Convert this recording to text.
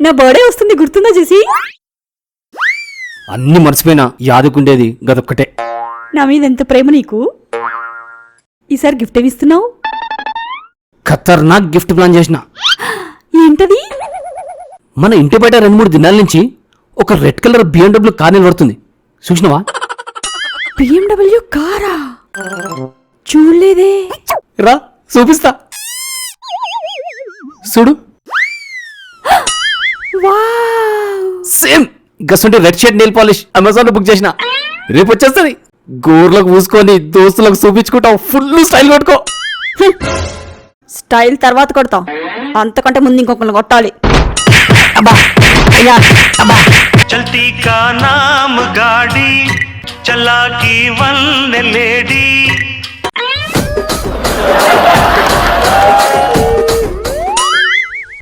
నా బర్త్డే వస్తుంది, గుర్తుందా చేసి? అన్ని మర్చిపోయినా, యాదుకుండేది గదొక్కటే. నా మీద ఎంత ప్రేమ నీకు. ఈసారి గిఫ్ట్ ఏమిస్తున్నావు? ఖతర్నాక్ గిఫ్ట్ ప్లాన్ చేసిన. ఏంటది? మన ఇంటి బయట 2-3 దినాల నుంచి ఒక రెడ్ కలర్ BMW కార్ నిలబడుతుంది, చూసినవా? BMW కారా? చూడలేదే. రా చూపిస్తా, చూడు. వావ్, సేమ్ గసంటే red shirt nail polish Amazon లో బుక్ చేసిన. రేపు వచ్చేస్తుంది. గోర్లకు పూసుకొని దోస్తులకు చూపించుకుంటావు. ఫుల్ స్టైల్ కొట్టుకో. స్టైల్ తర్వాత కొడతాం, అంతకంటే ముందు ఇంకొకరిని కొట్టాలి. चलती का नाम गाड़ी, चला की वन लेडी.